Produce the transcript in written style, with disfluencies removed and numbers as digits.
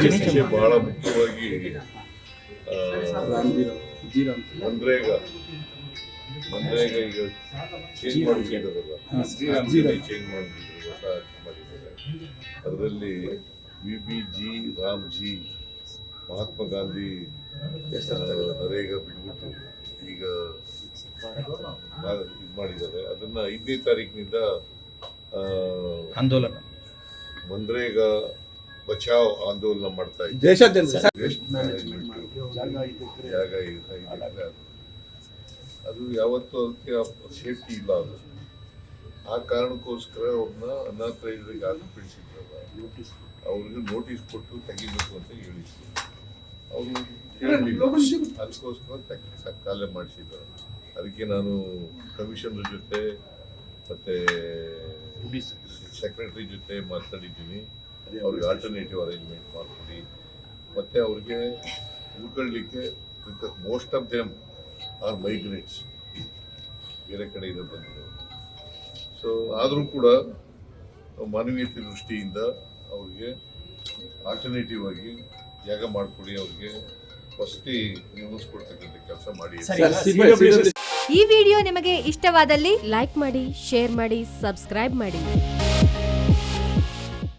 ವಿಷಯ ಬಹಳ ಮುಖ್ಯವಾಗಿ ಮನ್ರೇಗಾ ಈಗ ಚೇಂಜ್ ಮಾಡಿದ್ದಾರಲ್ಲ, ಚೇಂಜ್ ಮಾಡಿದ್ದಾರೆ, ಅದರಲ್ಲಿ ವಿಬಿಜಿ ರಾಮ್ಜಿ ಮಹಾತ್ಮ ಗಾಂಧಿ ನರೇಗಾ ಬಿಟ್ಬಿಟ್ಟು ಈಗ ಇದು ಮಾಡಿದ್ದಾರೆ. ಅದನ್ನ 5ನೇ ತಾರೀಕಿನಿಂದ ಆಂದೋಲನ ಮನ್ರೇಗಾ ಬಚಾವ್ ಆಂದೋಲನ ಮಾಡ್ತಾ ಇದ್ದಾರೆ. ದೇಶಾದ್ಯಂತ ಜಾಗ ಅದು ಯಾವತ್ತೂ ಅದಕ್ಕೆ ಸೇಫ್ಟಿ ಇಲ್ಲ. ಅದು ಆ ಕಾರಣಕ್ಕೋಸ್ಕರ ಅವ್ರನ್ನ ಅನಾಥರೈಸರಿಗೆ ಹಾಕಿಬಿಡಿಸಿದ್ರಲ್ಲ, ಅವ್ರಿಗೆ ನೋಟಿಸ್ ಕೊಟ್ಟು ತೆಗಿಬೇಕು ಅಂತ ಹೇಳಿದ್ರು. ಅವರು ಕೇಳಲಿಲ್ಲ, ಅದಕ್ಕೋಸ್ಕರ ಕಾಲೆ ಮಾಡಿಸಿದ್ದಾರೆ. ಅದಕ್ಕೆ ನಾನು ಕಮಿಷನರ್ ಜೊತೆ ಮತ್ತೆ ಸೆಕ್ರೆಟರಿ ಜೊತೆ ಮಾತಾಡಿದ್ದೀನಿ. ಅವ್ರಿಗೆ ಆಲ್ಟರ್ನೇಟಿವ್ ಅರೇಂಜ್ಮೆಂಟ್ ಮಾಡ್ಕೊಡಿ, ಮತ್ತೆ ಅವ್ರಿಗೆ ಉಳ್ಕೊಳ್ಳಿಕ್ಕೆ, ಮೋಸ್ಟ್ ಆಫ್ ದೆಮ್ ಆರ್ ಮೈಗ್ರೇಟ್ಸ್, ಬೇರೆ ಕಡೆಯಿಂದ ಬಂದಿರೋರು. ಸೊ ಆದರೂ ಕೂಡ ಮಾನವೀಯತೆ ದೃಷ್ಟಿಯಿಂದ ಅವ್ರಿಗೆ ಆಲ್ಟರ್ನೇಟಿವ್ ಆಗಿ ಜಾಗ ಮಾಡಿಕೊಡಿ, ಅವ್ರಿಗೆ ವಸತಿ ನಿರ್ಮಿಸ್ಕೊಡ್ತಕ್ಕಂಥ ಕೆಲಸ ಮಾಡಿ. ಈ ವಿಡಿಯೋ ನಿಮಗೆ ಇಷ್ಟವಾದಲ್ಲಿ ಲೈಕ್ ಮಾಡಿ, ಶೇರ್ ಮಾಡಿ, ಸಬ್ಸ್ಕ್ರೈಬ್ ಮಾಡಿ.